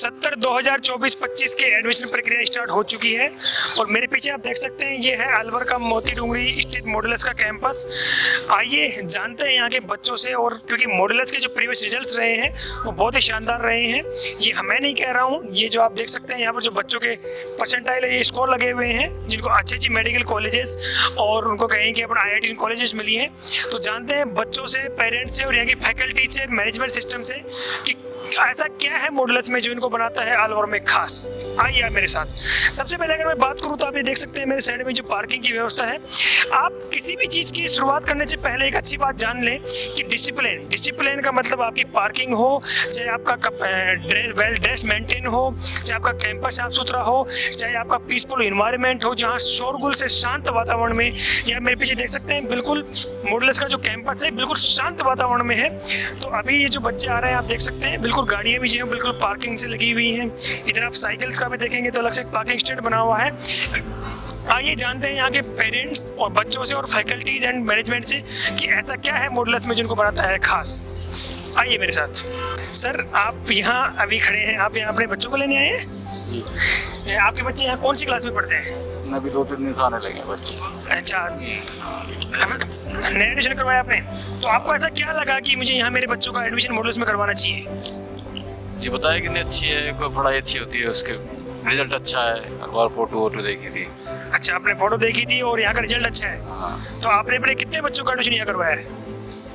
सत्र 2024-25 के एडमिशन प्रक्रिया स्टार्ट हो चुकी है और मेरे पीछे आप देख सकते हैं ये है अलवर का मोती डूंगरी स्थित मॉडुलस का कैंपस। आइए जानते हैं यहाँ के बच्चों से, और क्योंकि मॉडुलस के जो प्रीवियस रिजल्ट्स रहे हैं वो बहुत ही शानदार रहे हैं। ये मैं नहीं कह रहा हूँ, ये जो आप देख सकते हैं यहाँ पर जो बच्चों के परसेंटाइल ये स्कोर लगे हुए हैं, जिनको अच्छी अच्छी मेडिकल कॉलेजेस और उनको कहें कि अपना IIT कॉलेजेस मिली है। तो जानते हैं बच्चों से, पेरेंट्स से और यहाँ की फैकल्टी से, मैनेजमेंट सिस्टम से कि ऐसा क्या है मॉडुलस में जो इनको बनाता है अलवर में खास। आइए आप मेरे साथ। सबसे पहले अगर मैं बात करूं तो आप ये देख सकते हैं मेरे साइड में जो पार्किंग की व्यवस्था है। आप किसी भी चीज़ की शुरुआत करने से पहले एक अच्छी बात जान लें कि डिसिप्लिन का मतलब आपकी पार्किंग हो, चाहे आपका वेल ड्रेस मेंटेन हो, चाहे आपका कैंपस साफ सुथरा हो, चाहे आपका पीसफुल इन्वायरमेंट हो जहाँ शोरगुल से शांत वातावरण में। या मेरे पीछे देख सकते हैं बिल्कुल मॉडुलस का जो कैंपस है बिल्कुल शांत वातावरण में है। तो अभी ये जो बच्चे आ रहे हैं आप देख सकते हैं बिल्कुल गाड़ियाँ भी जो हैं बिल्कुल पार्किंग से लगी हुई हैं। इधर आप साइकिल्स का भी देखेंगे तो अलग से पार्किंग स्टैंड बना हुआ है। आइए जानते हैं यहाँ के पेरेंट्स और बच्चों से और फैकल्टीज एंड मैनेजमेंट से कि ऐसा क्या है मॉडुलस में जिनको बनाता है खास। आइए मेरे साथ। सर आप यहाँ अभी खड़े हैं, आप यहाँ अपने बच्चों को लेने आए हैं जी। आपके बच्चे यहाँ कौन सी क्लास में पढ़ते हैं? अभी 2-3 दिन से आने लगे बच्चे। अच्छा, नया एडमिशन करवाया आपने, तो आपको ऐसा क्या लगा कि मुझे यहाँ मेरे बच्चों का एडमिशन मॉडुलस में करवाना चाहिए? जी बताया कितनी अच्छी है, कोई पढ़ाई अच्छी होती है, उसके रिजल्ट अच्छा है और फोटो देखी थी। अच्छा, आपने फोटो देखी थी और यहाँ का रिजल्ट अच्छा है। हाँ। तो आपने अपने कितने बच्चों का एडमिशन यहाँ करवाया है?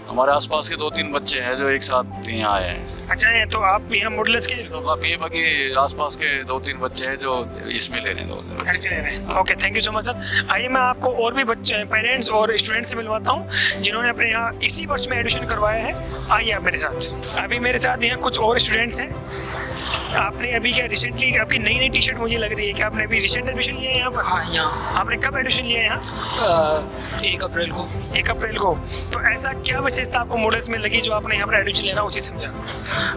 हमारे आसपास के 2-3 बच्चे हैं जो एक साथ यहाँ आए हैं। अच्छा है, तो आप यहाँ मॉडुलस के तो बाकी आसपास के 2-3 बच्चे हैं जो इसमें ले रहे हैं। Okay, thank you so much sir. आइए मैं आपको और भी बच्चे, पेरेंट्स और स्टूडेंट्स से मिलवाता हूँ जिन्होंने अपने यहाँ इसी वर्ष में एडमिशन करवाया है। आइए आप मेरे साथ। अभी मेरे साथ यहाँ कुछ और स्टूडेंट्स हैं। आपने अभी क्या रिसेंटली आपकी नई टी शर्ट मुझे लग रही है कि आपने अभी रिसेंट एडमिशन लिया है यहाँ पर? हाँ, यहाँ। आपने कब एडमिशन लिया है यहाँ? 1 अप्रैल को। 1 अप्रैल को। तो ऐसा क्या विशेषता आपको मॉडुलस में लगी जो आपने यहाँ पर एडमिशन लेना उचित समझा?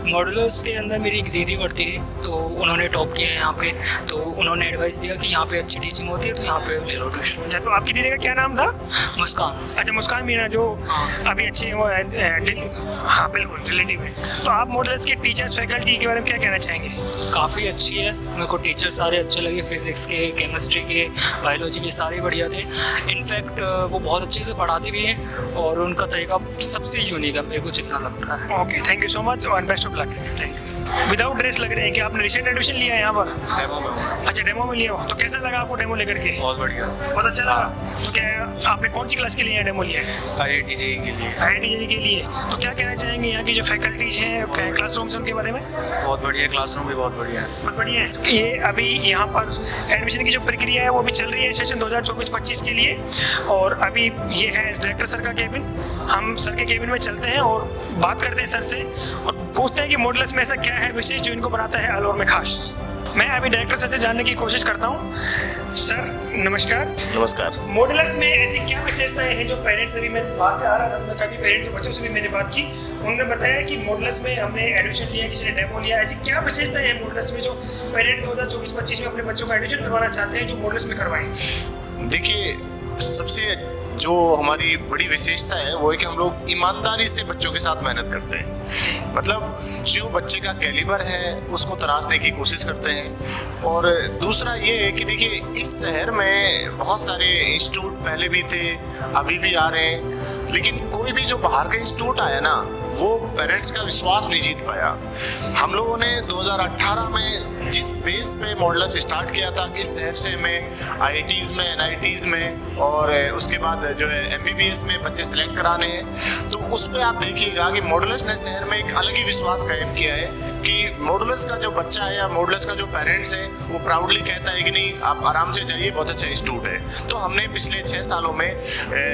मॉडुलस के अंदर मेरी एक दीदी पढ़ती थी, तो उन्होंने टॉप किया है यहाँ पे, तो उन्होंने एडवाइस दिया कि यहाँ पे अच्छी टीचिंग होती है तो यहाँ पे ले लो ट्यूशन। अच्छा, तो आपकी दीदी का क्या नाम था? मुस्कान। अच्छा, मुस्कान मीना, जो अभी अच्छी वो हाँ बिल्कुल रिलेटिव है। तो आप मॉडुलस के टीचर्स फैकल्टी के बारे में क्या कहना चाहेंगे? काफ़ी अच्छी है, मेरे को टीचर सारे अच्छे लगे, फिजिक्स के, केमिस्ट्री के, बायोलॉजी के सारे बढ़िया थे। इनफैक्ट वो बहुत अच्छे से पढ़ाती भी हैं और उनका तरीका सबसे यूनिक है मेरे को जितना लगता है। Okay, thank you so much और best of luck. Thank you. Without dress लग रहे हैं कि आपने रिसेंट एडमिशन लिया है यहाँ पर? डेमो में। अच्छा, डेमो में लिया हो, तो कैसा लगा आपको डेमो लेकर के? बहुत बढ़िया, बहुत अच्छा लगा। तो क्या आपने कौन सी क्लास के लिए डेमो लिया है? IIT JEE के लिए। IIT JEE के लिए। तो क्या कहना चाहेंगे यहाँ की जो फैकल्टीज हैं, क्लासरूम्स उनके बारे में? बहुत बढ़िया, क्लासरूम भी बहुत बढ़िया है। बहुत बढ़िया है। ये अभी यहाँ पर एडमिशन की जो प्रक्रिया है वो भी चल रही है सेशन 2024-25 के लिए, और अभी ये है डायरेक्टर सर का केबिन। हम सर के केबिन में चलते हैं और बात करते हैं सर से और पूछते हैं कि मॉडुलस में ऐसा क्या है विशेष जो इनको बनाता है अलवर में खास। मैं अभी डायरेक्टर सर से जानने की कोशिश करता हूँ। सर नमस्कार। नमस्कार। मॉडुलस में ऐसी क्या विशेषताएं हैं जो पेरेंट्स, अभी मैं बाहर से आ रहा था, कभी पेरेंट्स और बच्चों से भी मैंने बात की, उन्होंने बताया कि मॉडुलस में हमने एडमिशन लिया, किसी ने डेमो लिया। ऐसी क्या विशेषताएं हैं मॉडुलस में जो पेरेंट 2024-25 में अपने बच्चों का एडमिशन करवाना चाहते हैं जो मॉडुलस में करवाएं? देखिए, सबसे जो हमारी बड़ी विशेषता है वो है कि हम लोग ईमानदारी से बच्चों के साथ मेहनत करते हैं। मतलब जो बच्चे का कैलिबर है उसको तराशने की कोशिश करते हैं। और दूसरा ये है कि देखिए, इस शहर में बहुत सारे इंस्टीट्यूट पहले भी थे, अभी भी आ रहे हैं, लेकिन कोई भी जो बाहर का इंस्टीट्यूट आया ना वो पेरेंट्स का विश्वास नहीं जीत पाया। हम लोगों ने 2018 में जिस बेस पे मॉडुलस स्टार्ट किया था कि इस शहर से हमें IITs में, NITs में और उसके बाद जो है MBBS में बच्चे सिलेक्ट कराने हैं, तो उस पर आप देखिएगा कि मॉडुलस ने शहर में एक अलग ही विश्वास कायम किया है कि मॉडुलस का जो बच्चा है या मॉडुलस का जो पेरेंट्स है वो प्राउडली कहता है कि नहीं, आप आराम से जाइए, बहुत अच्छा इंस्टीट्यूट है। तो हमने पिछले 6 सालों में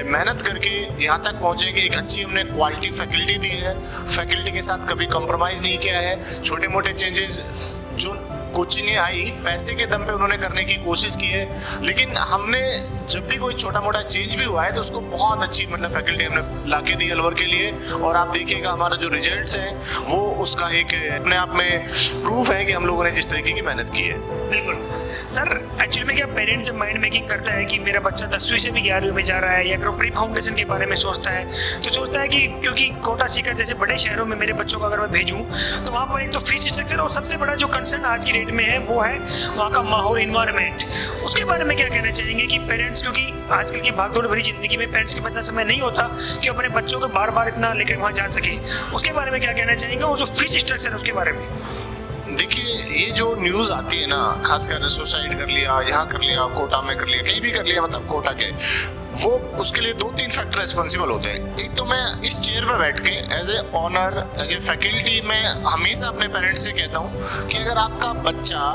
मेहनत करके यहाँ तक पहुँचे कि एक अच्छी हमने क्वालिटी फैकल्टी दी है, फैकल्टी के साथ कभी कॉम्प्रोमाइज़ नहीं किया है। छोटे मोटे चेंजेस जो कोचिंगें आई पैसे के दम पे उन्होंने करने की कोशिश की है, लेकिन हमने जब भी कोई छोटा मोटा चेंज भी हुआ है तो उसको बहुत अच्छी मतलब फैकल्टी हमने लाके दी अलवर के लिए। और आप देखिएगा हमारा जो रिजल्ट्स हैं वो उसका एक अपने आप में प्रूफ है कि हम लोगों ने जिस तरीके की मेहनत की है। बिल्कुल सर, एक्चुअली में क्या पेरेंट्स जब माइंड मेकिंग करता है कि मेरा बच्चा 10वीं से भी 11वीं में जा रहा है या फिर प्री फाउंडेशन के बारे में सोचता है, तो सोचता है कि क्योंकि कोटा सीकर जैसे बड़े शहरों में मेरे बच्चों को अगर मैं भेजूं तो वहाँ पर एक तो फीस स्ट्रक्चर और सबसे बड़ा जो कंसर्न आज की डेट में है वो है वहाँ का माहौल, इन्वायरमेंट। उसके बारे में क्या कहना चाहेंगे कि पेरेंट्स, क्योंकि आजकल की भागदौड़ भरी जिंदगी में पेरेंट्स के पास इतना समय नहीं होता कि अपने बच्चों को बार बार इतना लेकर वहाँ जा सके, उसके बारे में क्या कहना चाहेंगे और जो फीस स्ट्रक्चर है उसके बारे में? देखिए, ये जो न्यूज़ आती है ना, खासकर सुसाइड कर लिया, यहाँ कर लिया, कोटा में कर लिया, कहीं भी कर लिया, मतलब कोटा के, वो उसके लिए 2-3 फैक्टर रिस्पॉन्सिबल होते हैं। एक तो मैं इस चेयर पर बैठ के as a honour, as a faculty, मैं हमेशा अपने पेरेंट्स से कहता हूँ कि अगर आपका बच्चा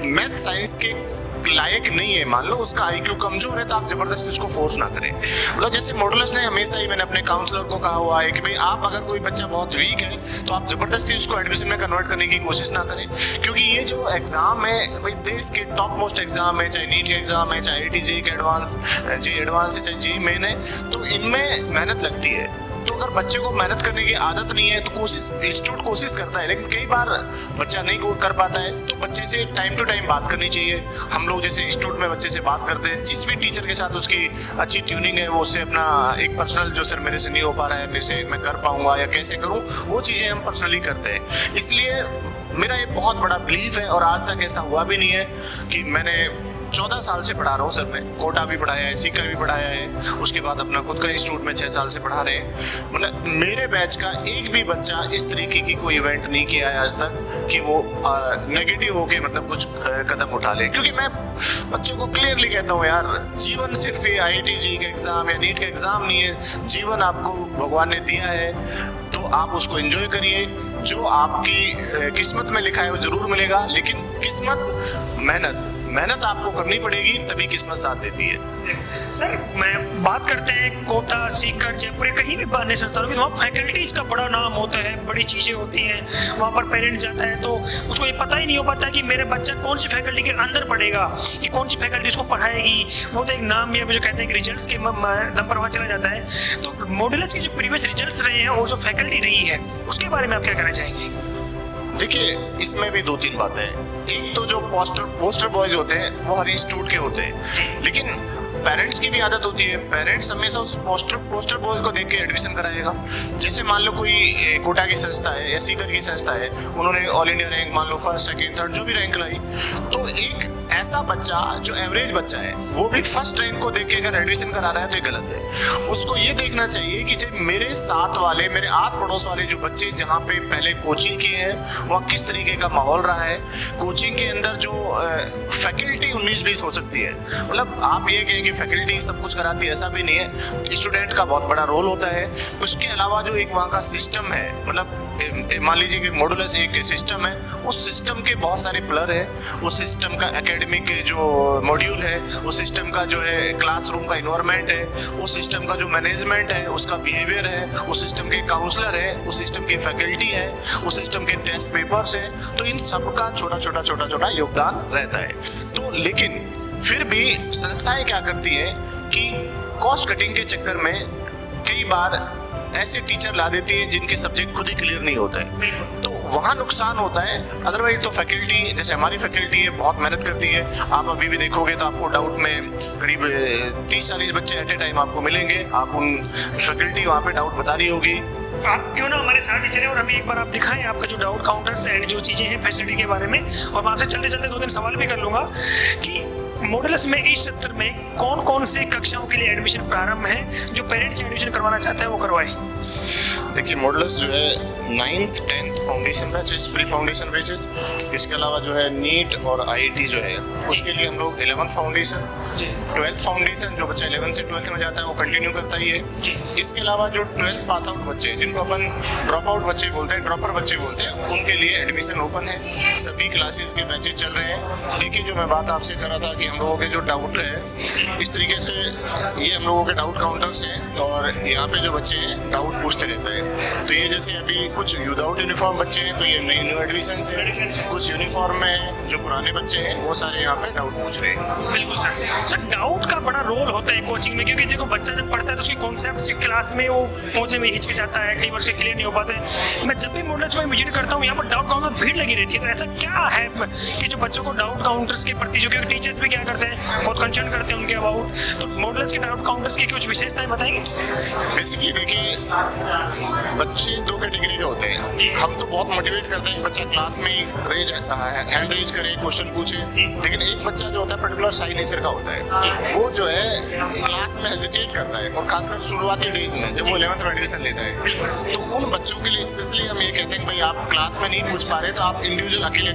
मैथ साइंस के लायक नहीं है, मान लो उसका IQ कमजोर है, तो आप जबरदस्ती उसको फोर्स ना करें। मतलब जैसे मॉडुलस ने हमेशा ही, मैंने अपने काउंसलर को कहा हुआ है कि भाई आप अगर कोई बच्चा बहुत वीक है तो आप जबरदस्ती उसको एडमिशन में कन्वर्ट करने की कोशिश ना करें, क्योंकि ये जो एग्जाम है भाई देश के टॉप मोस्ट एग्जाम है, चाहे नीट का एग्जाम है, चाहे IIT JEE का एडवांस है, चाहे JEE मेन है, तो इनमें मेहनत लगती है। तो अगर बच्चे को मेहनत करने की आदत नहीं है तो इंस्टीट्यूट कोशिश करता है, लेकिन कई बार बच्चा नहीं कर पाता है, तो बच्चे से टाइम टू टाइम बात करनी चाहिए। हम लोग जैसे इंस्टीट्यूट में बच्चे से बात करते हैं, जिस भी टीचर के साथ उसकी अच्छी ट्यूनिंग है, वो उससे अपना एक पर्सनल, जो सर मेरे से नहीं हो पा रहा है, मेरे से मैं कर पाऊंगा या कैसे करूं, वो चीज़ें हम पर्सनली करते हैं। इसलिए मेरा ये बहुत बड़ा बिलीफ है, और आज तक ऐसा हुआ भी नहीं है कि मैंने 14 साल से पढ़ा रहा हूँ सर, मैं कोटा भी पढ़ाया है, सीकर भी पढ़ाया है, उसके बाद अपना खुद का इंस्टीट्यूट में 6 साल से पढ़ा रहे हैं। मतलब मेरे बैच का एक भी बच्चा इस तरीके की कोई इवेंट नहीं किया है आज तक कि वो नेगेटिव होके मतलब कुछ कदम उठा ले, क्योंकि मैं बच्चों को क्लियरली कहता हूँ यार, जीवन सिर्फ ये IIT JEE का एग्जाम या नीट का एग्जाम नहीं है। जीवन आपको भगवान ने दिया है, तो आप उसको एंजॉय करिए। जो आपकी किस्मत में लिखा है वो जरूर मिलेगा, लेकिन किस्मत, मेहनत आपको करनी पड़ेगी, तभी किस्मत साथ देती है। सर, मैं बात करते हैं कोटा, सीकर, जयपुर, कहीं भी पढ़ने संस्थानों की, तो वहाँ फैकल्टीज का बड़ा नाम होता है, बड़ी चीज़ें होती हैं। वहाँ पर पेरेंट्स जाता है तो उसको ये पता ही नहीं हो पाता कि मेरा बच्चा कौन सी फैकल्टी के अंदर पढ़ेगा, कि कौन सी फैकल्टी उसको पढ़ाएगी। वो तो एक नाम या जो कहते हैं कि रिजल्ट्स के दम पर वहाँ चला जाता है। तो मॉडुलस के जो प्रीवियस रिजल्ट्स रहे हैं और जो फैकल्टी रही है, उसके बारे में आप क्या कहना चाहेंगे? देखिए, इसमें भी 2-3 बातें हैं। एक तो जो पोस्टर बॉयज होते हैं वो हर इंस्टीट्यूट के होते हैं, लेकिन पेरेंट्स की भी आदत होती है, पेरेंट्स हमेशा उस पोस्टर बॉयज को देख के एडमिशन कराएगा। जैसे मान लो कोई कोटा की संस्था है या सीकर की संस्था है, उन्होंने ऑल इंडिया रैंक मान लो 1st, 2nd, 3rd जो भी रैंक लाई, तो एक ऐसा बच्चा जो एवरेज बच्चा है वो भी 1st रैंक को देख के अगर एडमिशन करा रहा है तो ये गलत है। उसको ये देखना चाहिए कि जब मेरे साथ वाले, मेरे आस पड़ोस वाले जो बच्चे जहाँ पे पहले कोचिंग किए हैं, वहाँ किस तरीके का माहौल रहा है। कोचिंग के अंदर जो फैकल्टी 19-20 हो सकती है, मतलब आप ये कहें कि फैकल्टी सब कुछ कराती है, ऐसा भी नहीं है। स्टूडेंट का बहुत बड़ा रोल होता है। उसके अलावा जो एक वहाँ का सिस्टम है, मतलब मान लीजिए कि मॉडुलस एक सिस्टम है, उस सिस्टम के बहुत सारे पिलर है। उस सिस्टम का एकेडमिक जो मॉड्यूल है, उस सिस्टम का जो है क्लासरूम का इन्वायरमेंट है, उस सिस्टम का जो मैनेजमेंट है, उसका बिहेवियर है, उस सिस्टम के काउंसलर है, उस सिस्टम की फैकल्टी है, उस सिस्टम के टेस्ट पेपर्स हैं। तो इन सब का छोटा योगदान रहता है। तो लेकिन फिर भी संस्थाएं क्या करती है कि कॉस्ट कटिंग के चक्कर में कई बार ऐसे टीचर ला देती है जिनके सब्जेक्ट खुद ही क्लियर नहीं होता है, तो वहाँ नुकसान होता है। अदरवाइज तो फैकल्टी, जैसे हमारी फैकल्टी है, बहुत मेहनत करती है। आप अभी भी देखोगे तो आपको डाउट में करीब 30-40 बच्चे एट ए टाइम आपको मिलेंगे। आप उन फैकल्टी वहाँ पे डाउट बता रही होगी। आप क्यों ना हमारे साथ ही चले और हमें एक बार आप दिखाएं आपका जो डाउट काउंटर्स एंड जो चीज़ें हैं फैसिलिटी के बारे में, और मैं आपसे चलते चलते 2-3 सवाल भी कर लूँगा कि मॉडुलस में इस सत्र में कौन कौन से कक्षाओं के लिए एडमिशन प्रारंभ है, जो पेरेंट्स एडमिशन करवाना चाहते हैं वो करवाएं। देखिए, मॉडुलस जो है 9th 10th foundation batches, pre foundation batches, इसके अलावा जो है नीट और IIT जो है उसके लिए हम लोग 11th फाउंडेशन, 12th फाउंडेशन, जो बच्चा 11th से 12th में जाता है वो कंटिन्यू करता ही है। इसके अलावा जो 12th पास आउट बच्चे हैं, जिनको अपन ड्रॉप आउट बच्चे बोलते हैं, ड्रॉपर बच्चे बोलते हैं, उनके लिए एडमिशन ओपन है। सभी क्लासेस के बैचेस चल रहे हैं। देखिए, जो मैं बात आपसे कर रहा था कि हम लोगों के जो डाउट है, इस तरीके से ये हम लोगों के डाउट काउंटर्स हैं, और यहाँ पे जो बच्चे हैं डाउट पूछते रहते हैं। तो ये जैसे अभी कुछ विदाउट यूनिफॉर्म बच्चे हैं तो ये न्यू एडमिशन है, कुछ यूनिफॉर्म में है, जो पुराने बच्चे हैं वो सारे यहाँ पे डाउट पूछ रहे हैं। बिल्कुल सर डाउट का बड़ा रोल होता है कोचिंग में, क्योंकि देखो बच्चा जब पढ़ता है तो उसकी कॉन्सेप्ट क्लास में वो पहुंचने में हिचकिचाता है, कई बार उसके क्लियर नहीं हो पाते हैं। मैं जब भी मॉडल्स में विजिट करता हूँ यहाँ पर डाउट काउंटर भीड़ लगी रहती है, तो ऐसा क्या है कि जो बच्चों को डाउट काउंटर्स के प्रति, जो कि टीचर्स भी क्या करते हैं बहुत कंसर्न करते हैं उनके अबाउट, तो मॉडल्स के डाउट काउंटर्स की कुछ विशेषताएं बताएंगे? बेसिकली देखिए, बच्चे दो कैटेगरी के होते हैं। हम तो बहुत मोटिवेट करते हैं कि बच्चा क्लास में हैंड रेज करे, क्वेश्चन पूछे, लेकिन एक बच्चा जो होता है पर्टिकुलर शाई नेचर का होता है, वो जो है क्लास में हेजिटेट करता है, और खासकर शुरुआती डेज में जब वो 11th में एडमिशन लेता है, तो उन बच्चों के लिए स्पेशली हम ये कहते हैं भाई आप क्लास में नहीं पूछ पा रहे तो आप इंडिविजुअल अकेले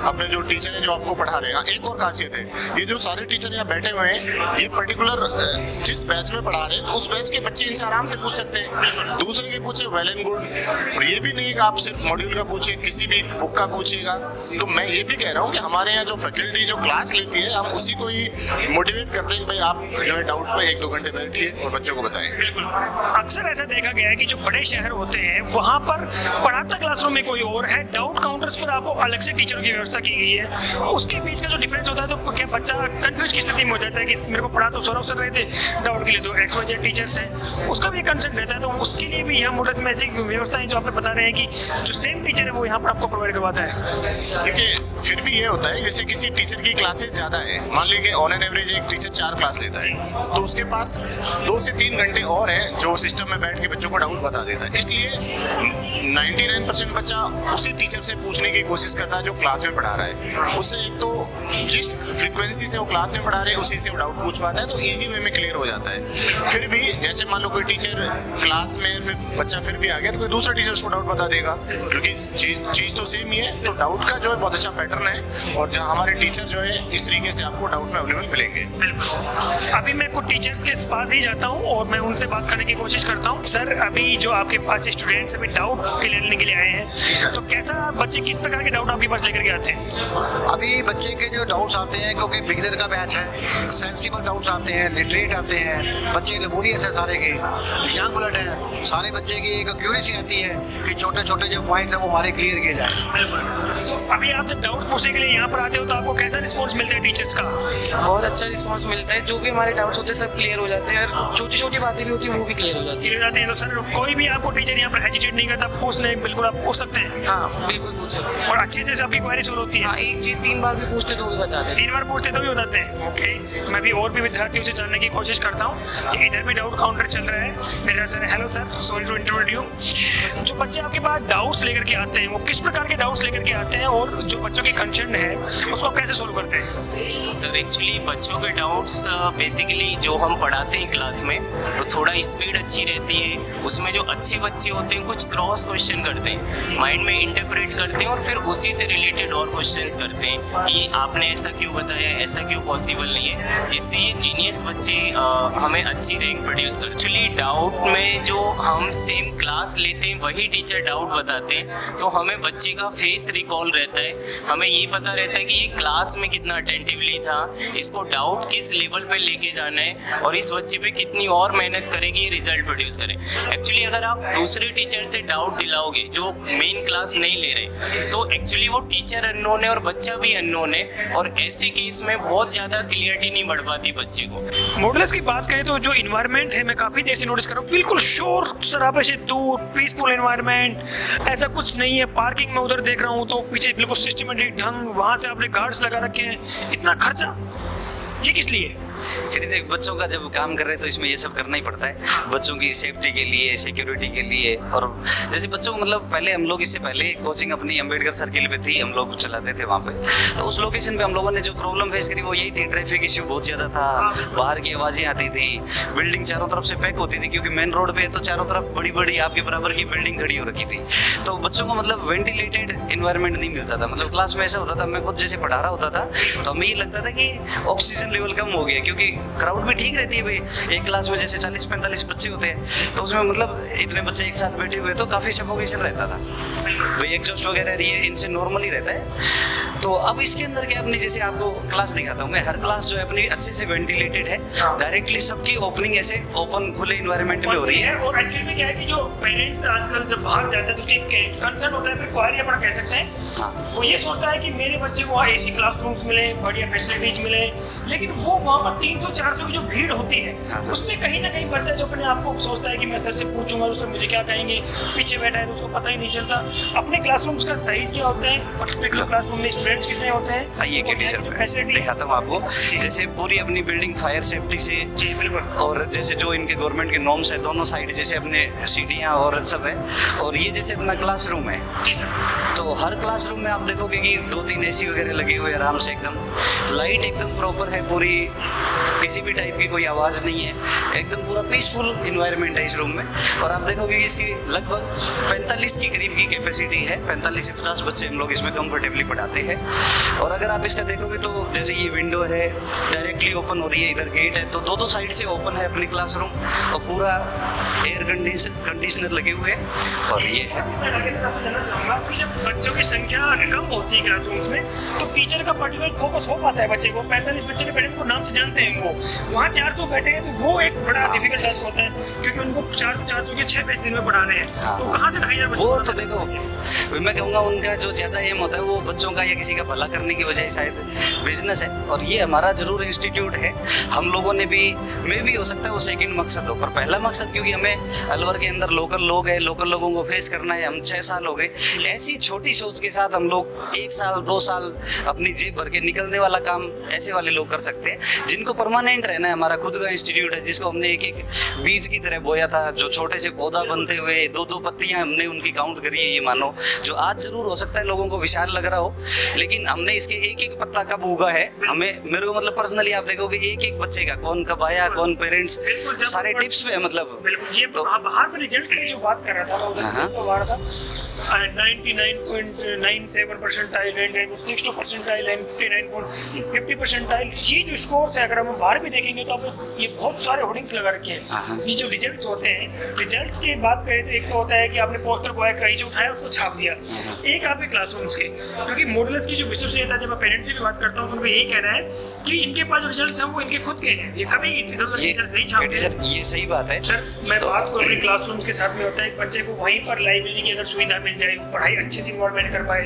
अपने जो टीचर है जो आपको पढ़ा रहे हैं। एक और खासियत है, ये जो सारे टीचर यहाँ बैठे हुए हैं ये पर्टिकुलर जिस बैच में पढ़ा रहे हैं उस बैच के बच्चे इनसे आराम से पूछ सकते हैं, दूसरे के पूछे वेल एंड गुड। और ये भी नहीं कि आप सिर्फ मॉड्यूल का पूछिए, किसी भी बुक का पूछिएगा। तो मैं ये भी कह रहा हूँ कि हमारे यहाँ जो फैकल्टी जो क्लास लेती है हम उसी को ही मोटिवेट करते हैं कि भाई आप जो है डाउट पर 1-2 घंटे बैठिए और बच्चों को बताएं। अक्सर ऐसा देखा गया है कि जो बड़े शहर होते हैं वहाँ पर पढ़ाता क्लासरूम में कोई और है, डाउट काउंटर्स पर आपको अलग से टीचरों की व्यवस्था की गई है, उसके बीच का जो डिफरेंस होता है तो क्या बच्चा कंफ्यूज की स्थिति में हो जाता है कि मेरे को पढ़ा तो सौरभ सर रहे थे, डाउट के लिए तो XYZ टीचर्स हैं, उसका भी कंसर्न रहता है। तो उसके लिए भी यहाँ मॉडल्स में ऐसी व्यवस्था है जो आपने बता रहे हैं कि जो सेम टीचर है वो यहाँ पर आपको प्रोवाइड करवाता है। देखिए फिर भी ये होता है जैसे किसी टीचर की क्लासेस ज़्यादा है, मान लीजिए ऑन एन एवरेज एक टीचर 4 क्लास लेता है, तो उसके पास 2 से 3 घंटे और हैं जो सिस्टम में बैठ के बच्चों को डाउट बता देता है। इसलिए 99% बच्चा उसी टीचर से पूछने की कोशिश करता है जो क्लास में पढ़ा रहा है। उससे एक तो जिस फ्रीक्वेंसी से वो क्लास में पढ़ा रहे हैं उसी से वो डाउट पूछ पाता है, तो इजी वे में क्लियर हो जाता है। फिर भी जैसे मान लो कोई टीचर क्लास में फिर बच्चा फिर भी आ गया तो कोई दूसरा टीचर उसको डाउट बता देगा, क्योंकि चीज़ तो सेम ही है। तो डाउट का जो है बहुत अच्छा पैटर्न है, और जहाँ हमारे टीचर जो है इस तरीके से आपको डाउट में अवेलेबल मिलेंगे। अभी मैं कुछ टीचर्स के पास ही जाता हूँ और मैं उनसे बात करने की कोशिश करता हूँ। सर अभी जो आपके पास स्टूडेंट्स अभी डाउट क्लियर करने के लिए आए हैं, तो कैसा बच्चे किस प्रकार के डाउट आपके पास लेकर के आते हैं? अभी बच्चे के जो डाउट्स आते हैं, क्योंकि बिगिनर का बैच है, सेंसिबल डाउट्स आते हैं, लिटरेट आते हैं, बच्चे लेबोरियस है सारे के, यंग ब्लड है, सारे बच्चे की एक क्यूरियसी आती है कि छोटे छोटे जो पॉइंट्स हैं वो हमारे क्लियर किए जाए। अभी आप जब डाउट पूछने के लिए यहाँ पर आते हो तो आपको कैसा रिस्पॉन्स मिलता है टीचर्स का? बहुत अच्छा रिस्पांस मिलता है, जो भी हमारे डाउट्स होते हैं सब क्लियर हो जाते हैं, और छोटी छोटी बातें भी होती हैं वो भी क्लियर हो जाती क्लियर हो जाते हैं। तो सर कोई भी आपको टीचर यहाँ पर हेजिटेट नहीं करता, पूछने बिल्कुल आप पूछ सकते हैं? है। हाँ बिल्कुल पूछ सकते हैं, और अच्छे से आपकी क्वेरी सोल्व होती है? हाँ एक चीज़ 3 बार भी पूछते तो भी बता देते 3 बार पूछते तो भी बताते हैं। ओके, मैं भी और भी विद्यार्थियों से जानने की कोशिश करता हूँ। इधर भी डाउट काउंटर चल रहा है मेरे sir. Hello sir, sorry to interrupt you. जो बच्चे आपके पास डाउट्स लेकर के आते हैं वो किस प्रकार के डाउट्स लेकर के आते हैं, और जो बच्चों की कंसर्न है उसको कैसे सोल्व करते हैं? सर एक्चुअली बच्चों के डाउट्स बेसिकली जो हम पढ़ाते हैं क्लास में तो थोड़ा स्पीड अच्छी रहती है, उसमें जो अच्छे बच्चे होते हैं कुछ क्रॉस क्वेश्चन करते हैं, माइंड में इंटरप्रेट करते हैं और फिर उसी से रिलेटेड और क्वेश्चंस करते हैं, ये आपने ऐसा क्यों बताया, ऐसा क्यों पॉसिबल नहीं है, जिससे ये जीनियस बच्चे हमें अच्छी रैंक प्रोड्यूस कर। एक्चुअली डाउट में जो हम सेम क्लास लेते हैं वही टीचर डाउट बताते हैं, तो हमें बच्चे का फेस रिकॉल रहता है, हमें ये पता रहता है कि ये क्लास में कितना अटेंटिवली था, इसको डाउट किस लेवल पे लेके जाना है और इस बच्चे पे कितनी और मेहनत करेगी ये रिजल्ट प्रोड्यूस करे। एक्चुअली अगर आप दूसरे टीचर से डाउट दिलाओगे जो मेन क्लास नहीं ले रहे तो एक्चुअली वो टीचर अननोन है और बच्चा भी अननोन है, और ऐसे केस में बहुत ज़्यादा क्लियरिटी नहीं बढ़ पाती बच्चे को। मॉडल्स की बात करें तो जो इन्वायरमेंट है मैं काफ़ी देर से नोटिस कर रहा हूँ, बिल्कुल शोर शराबे से दूर, पीसफुल इन्वायरमेंट, ऐसा कुछ नहीं है। पार्किंग में उधर देख रहा हूँ तो पीछे बिल्कुल सिस्टमेटिक ढंग, वहाँ से आपने गार्ड्स लगा रखे हैं, इतना खर्चा ये किस लिए? यदि देख बच्चों का जब काम कर रहे हैं तो इसमें ये सब करना ही पड़ता है, बच्चों की सेफ्टी के लिए, सिक्योरिटी के लिए। और जैसे बच्चों को मतलब पहले हम लोग इससे पहले कोचिंग अपनी अम्बेडकर सर्किल पे थी, हम लोग चलाते थे वहाँ पे, तो उस लोकेशन पे हम लोगों ने जो प्रॉब्लम फेस करी वो यही थी, ट्रैफिक इश्यू बहुत ज़्यादा था, बाहर की आवाज़ें आती थी, बिल्डिंग चारों तरफ से पैक होती थी, क्योंकि मेन रोड पे तो चारों तरफ बड़ी बड़ी आपके बराबर की बिल्डिंग खड़ी हो रखी थी, तो बच्चों को मतलब वेंटिलेटेड इन्वायरमेंट नहीं मिलता था। मतलब क्लास में ऐसा होता था, मैं खुद जैसे पढ़ा रहा होता था तो हमें ये लगता था कि ऑक्सीजन लेवल कम हो गया, क्योंकि क्राउड भी ठीक रहती है भाई। एक क्लास में जैसे 40-45 बच्चे होते हैं तो उसमें मतलब इतने बच्चे एक साथ बैठे हुए तो काफ़ी सफोकेशन रहता था भाई, एग्जॉस्ट वगैरह ये इनसे नॉर्मली रहता है। तो अब इसके अंदर क्या अपनी जैसे आपको क्लास दिखाता हूँ मैं, हर क्लास जो है अपनी अच्छे से वेंटिलेटेड है, डायरेक्टली सबकी ओपनिंग ऐसे ओपन खुले इन्वायरमेंट में हो रही है। और एक्चुअली में क्या है कि जो पेरेंट्स आजकल जब बाहर जाते हैं तो उसकी कंसर्न होता है, फिर क्वारी अपना कह सकते हैं, हाँ। वो ये सोचता है कि मेरे बच्चे को वहाँ एसी क्लासरूम्स मिले, बढ़िया फैसिलिटीज मिले, लेकिन वो वहाँ पर 300-400 की जो भीड़ होती है हाँ। उसमें कहीं ना कहीं बच्चा जो अपने आप को सोचता है कि मैं सर से पूछूंगा तो सर मुझे क्या कहेंगे, पीछे बैठा है तो उसको पता ही नहीं चलता अपने क्लासरूम्स का साइज क्या होता है, पर्टिकुलर क्लासरूम में स्टूडेंट्स कितने होते हैं। आइए के टीचर दिखाता हूँ आपको, जैसे पूरी अपनी बिल्डिंग फायर सेफ्टी से, जी बिल्कुल, और जैसे जो इनके गवर्नमेंट के नॉर्म्स है दोनों साइड, जैसे अपने सीढ़ियाँ और सब है, और ये जैसे अपना क्लासरूम है। जी सर। तो हर क्लासरूम में आप देखोगे कि 2-3 एसी वगैरह लगे हुए आराम से, एकदम लाइट एकदम प्रॉपर है पूरी, किसी भी टाइप की कोई आवाज़ नहीं है, एकदम पूरा पीसफुल इन्वायरमेंट है इस रूम में। और आप देखोगे कि इसकी लगभग 45 की करीब की कैपेसिटी है, 45 से 50 बच्चे हम लोग इसमें कंफर्टेबली पढ़ाते हैं। और अगर आप इसका देखोगे तो जैसे ये विंडो है डायरेक्टली ओपन हो रही है, इधर गेट है, तो दो साइड से ओपन है अपनी क्लासरूम, और पूरा एयर कंडीशनर लगे हुए हैं। और ये है, मैं आगे से आपको जानना चाहूँगा कि जब बच्चों की संख्या कम होती है क्लासरूम्स में तो टीचर का पर्टिकुलर फोकस हो पाता है बच्चे को, 45 बच्चे के पेरेंट्स को नाम से जानते हैं वो, वहाँ 400 बैठे हैं तो वो एक बड़ा डिफिकल्ट टास्क होता है, क्योंकि उनको 400 के 6 पेज दिन में पढ़ाने हैं, तो कहाँ से 2,500 बच्चे वो तो देखो मैं कहूँगा उनका जो ज़्यादा एम होता है वो बच्चों का या किसी का भला करने की वजह शायद बिजनेस है, और ये हमारा जरूर इंस्टीट्यूट है। हम लोगों ने भी, मैं भी हो सकता है वो सेकंड मकसद हो, पर पहला मकसद क्योंकि हमें अलवर के अंदर लोकल लोग हैं, लोकल लोगों को फेस करना है। हम 6 साल हो गए ऐसी छोटी सोच के साथ, हम लोग 1 साल 2 साल अपनी जेब भर के निकलने वाला काम ऐसे वाले लोग कर सकते हैं जिनको परमानेंट रहना है। हमारा खुद का इंस्टीट्यूट है जिसको हमने एक बीज की तरह बोया था, जो छोटे से पौधा बनते हुए 2-2 पत्तियां हमने उनकी काउंट करी है, ये मानो, जो आज जरूर हो सकता है लोगों को विशाल लग रहा हो, लेकिन हमने इसके एक पत्ता कब उगा है हमें, मेरे को मतलब पर्सनली आप देखोगे एक बच्चे का कौन कब आया, कौन पेरेंट्स, सारे टिप्स पे मतलब। बिल्कुल, ये तो बाहर में रिजल्ट्स की जो बात कर रहा था मैं उधर तो बाहर था 99.97 परसेंटाइल, 60 परसेंटाइल, 50 परसेंटाइल, ये जो स्कोर्स है अगर हम बाहर भी देखेंगे तो आप ये बहुत सारे होर्डिंग्स लगा रखे हैं। ये जो रिजल्ट्स होते हैं, रिजल्ट्स की बात करें तो एक तो होता है कि आपने पोस्टर बॉय कहीं जो उठाया उसको छाप दिया, एक आपके क्लासरूम्स के, क्योंकि मॉडल्स की जो विशेषता है, जब मैं पेरेंट्स से भी बात करता हूँ तो उनको यही कहना है कि इनके पास जो रिजल्ट्स हैं वो इनके खुद के हैं, ये कभी इधर उधर रिजल्ट्स नहीं छापते। ये सही बात है सर। मैं बात करूँ अपने क्लासरूम्स के साथ में होता है बच्चे को वहीं पर लाइब्रेरी की अगर सुविधा मिल जाए, पढ़ाई अच्छे से इन्वॉल्वमेंट कर पाए,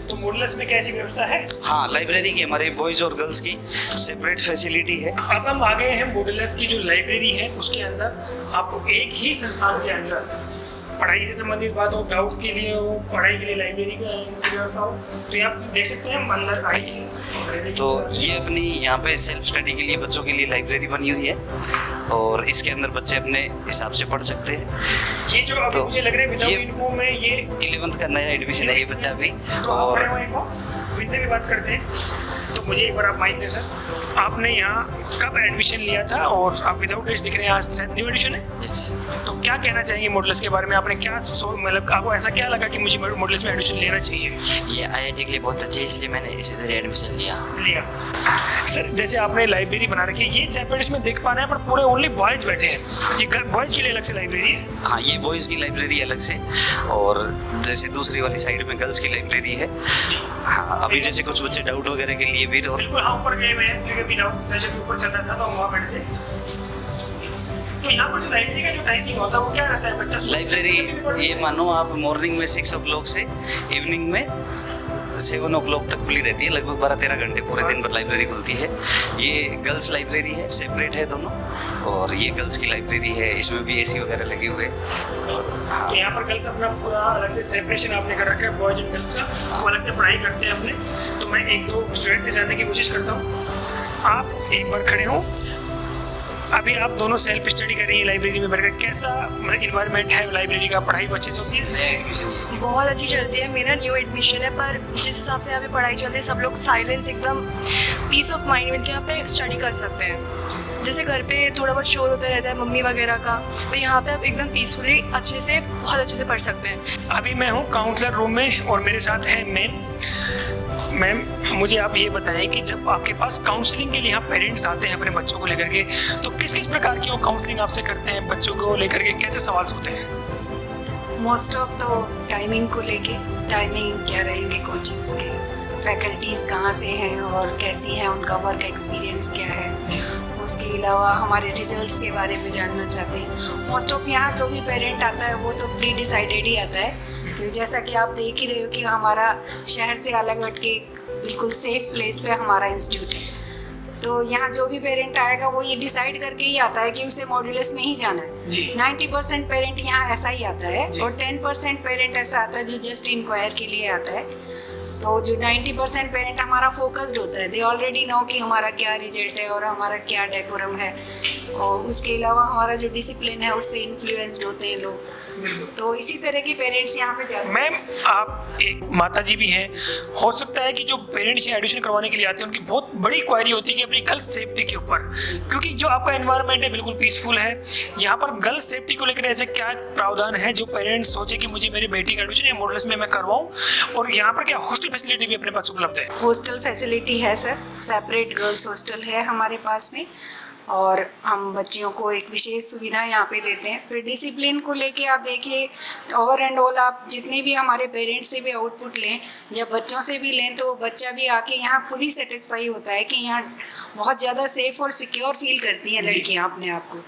तो मॉडल्स में कैसी व्यवस्था है? हाँ, लाइब्रेरी की हमारे बॉयज और गर्ल्स की सेपरेट फैसिलिटी है। अब हम आ गए हैं मॉडल्स की जो लाइब्रेरी है उसके अंदर आपको एक ही संस्थान के अंदर पढ़ाई से संबंधित बात हो, डाउट्स के लिए हो, पढ़ाई के लिए लाइब्रेरी की व्यवस्था हो, तो ये आप देख सकते हैं हम अंदर आई है। तो ये अपनी यहाँ पे सेल्फ स्टडी के लिए बच्चों के लिए लाइब्रेरी बनी हुई है, और इसके अंदर बच्चे अपने हिसाब से पढ़ सकते हैं। ये जो अब तो मुझे लग रहा है विदाउट इन्फो में ये 11th का नया एडमिशन है ये बच्चा भी। तो और इनसे भी बात करते हैं, तो मुझे एक बार आप माइक दें सर, आपने यहाँ कब एडमिशन लिया था और आप विदाउट एज दिख रहे हैं, आज शायद न्यू एडिशन है, तो क्या कहना चाहिए मॉडल्स के बारे में? आपने क्या मतलब आपको ऐसा क्या लगा कि मुझे मॉडल्स में एडमिशन लेना चाहिए? ये IIT के लिए बहुत अच्छी है, इसलिए मैंने इसी जरिए एडमिशन लिया। सर जैसे आपने लाइब्रेरी बना रखी है, ये सेपरेट इसमें देख पा रहे हैं पर पूरे ओनली बॉयज बैठे हैं, ये बॉयज के लिए अलग से लाइब्रेरी है? हाँ, ये बॉयज़ की लाइब्रेरी अलग से, और जैसे दूसरी वाली साइड में गर्ल्स की लाइब्रेरी है। हाँ, अभी जैसे कुछ बच्चे डाउट वगैरह के लिए भी, और बिल्कुल हाँ ऊपर गए हुए हैं क्योंकि अभी डाउट सेशन ऊपर चल रहा था तो हम वहाँ बैठे थे। तो यहाँ पर जो लाइब्रेरी का जो टाइमिंग होता है वो क्या रहता है? बच्चा लाइब्रेरी ये मानो आप मॉर्निंग में 6 o'clock से इवनिंग में 7 o'clock तक खुली रहती है, लगभग 12-13 घंटे पूरे दिन भर लाइब्रेरी खुलती है। ये गर्ल्स लाइब्रेरी है, सेपरेट है दोनों, और ये गर्ल्स की लाइब्रेरी है, इसमें भी AC वगैरह लगे हुए हैं। तो यहाँ पर गर्ल्स अपना पूरा अलग से सेपरेशन आपने कर रखा है, बॉयज एंड गर्ल्स का, वो अलग से पढ़ाई करते हैं अपने। तो मैं 1-2 स्टूडेंट से जानने की कोशिश करता हूँ। आप एक बार खड़े हो, अभी आप दोनों सेल्फ स्टडी कर रही हैं लाइब्रेरी में बैठकर, कैसा इन्वायरमेंट है लाइब्रेरी का? पढ़ाई अच्छे से होती है? बहुत अच्छी चलती है। मेरा न्यू एडमिशन है, पर जिस हिसाब से यहाँ पे पढ़ाई चलती है, सब लोग साइलेंस, एकदम पीस ऑफ माइंड मिलकर यहाँ पे स्टडी कर सकते हैं। जैसे घर पे थोड़ा बहुत शोर होता रहता है मम्मी वगैरह का, तो यहाँ पे आप एकदम पीसफुली अच्छे से, बहुत अच्छे से पढ़ सकते हैं। अभी मैं हूँ काउंसलर रूम में और मेरे साथ है मैम। मैम मुझे आप ये बताएं कि जब आपके पास काउंसलिंग के लिए यहाँ पेरेंट्स आते हैं अपने बच्चों को लेकर के, तो किस किस प्रकार की वो काउंसलिंग आपसे करते हैं, बच्चों को लेकर के कैसे सवाल होते हैं? मोस्ट ऑफ तो टाइमिंग को लेके, टाइमिंग क्या रहेंगे कोचिंग्स के, फैकल्टीज़ कहाँ से हैं और कैसी हैं, उनका वर्क एक्सपीरियंस क्या है, उसके अलावा हमारे रिजल्ट्स के बारे में जानना चाहते हैं। मोस्ट ऑफ यहाँ जो भी पेरेंट आता है वो तो प्री डिसाइडेड ही आता है, तो जैसा कि आप देख ही रहे हो कि हमारा शहर से अलग हट के बिल्कुल सेफ प्लेस पे हमारा इंस्टीट्यूट है। तो यहाँ जो भी पेरेंट आएगा वो ये डिसाइड करके ही आता है कि उसे मॉड्यूलस में ही जाना है। 90% पेरेंट यहाँ ऐसा ही आता है और 10% पेरेंट ऐसा आता है जो जस्ट इंक्वायर के लिए आता है। तो जो 90% पेरेंट हमारा फोकस्ड होता है, दे ऑलरेडी नो कि हमारा क्या रिजल्ट है और हमारा क्या डेकोरम है, और उसके अलावा हमारा जो डिसिप्लिन है उससे इन्फ्लुएंस्ड होते हैं लोग। तो इसी तरह के पेरेंट्स यहाँ पे जाते हैं। मैम आप एक माता जी भी हैं, हो सकता है कि जो पेरेंट्स यहाँ एडमिशन करवाने के लिए आते हैं उनकी बहुत बड़ी क्वायरी होती है कि अपनी गर्ल्स सेफ्टी के ऊपर, क्योंकि जो आपका एनवायरनमेंट है बिल्कुल पीसफुल है, यहाँ पर गर्ल्स सेफ्टी को लेकर ऐसे क्या प्रावधान है जो पेरेंट्स सोचे कि मुझे मेरी बेटी का एडमिशन या मॉडल्स में मैं करवाऊँ, और यहाँ पर क्या हॉस्टल फैसिलिटी भी अपने पास उपलब्ध है? हॉस्टल फैसिलिटी है सर, सेपरेट गर्ल्स हॉस्टल है हमारे पास में, और हम बच्चियों को एक विशेष सुविधा यहाँ पे देते हैं। फिर डिसिप्लिन को लेके आप देखिए, ओवर एंड ऑल आप जितने भी हमारे पेरेंट्स से भी आउटपुट लें या बच्चों से भी लें, तो बच्चा भी आके यहाँ फुली सेटिस्फाई होता है कि यहाँ बहुत ज़्यादा सेफ और सिक्योर फील करती हैं लड़कियाँ अपने आप को।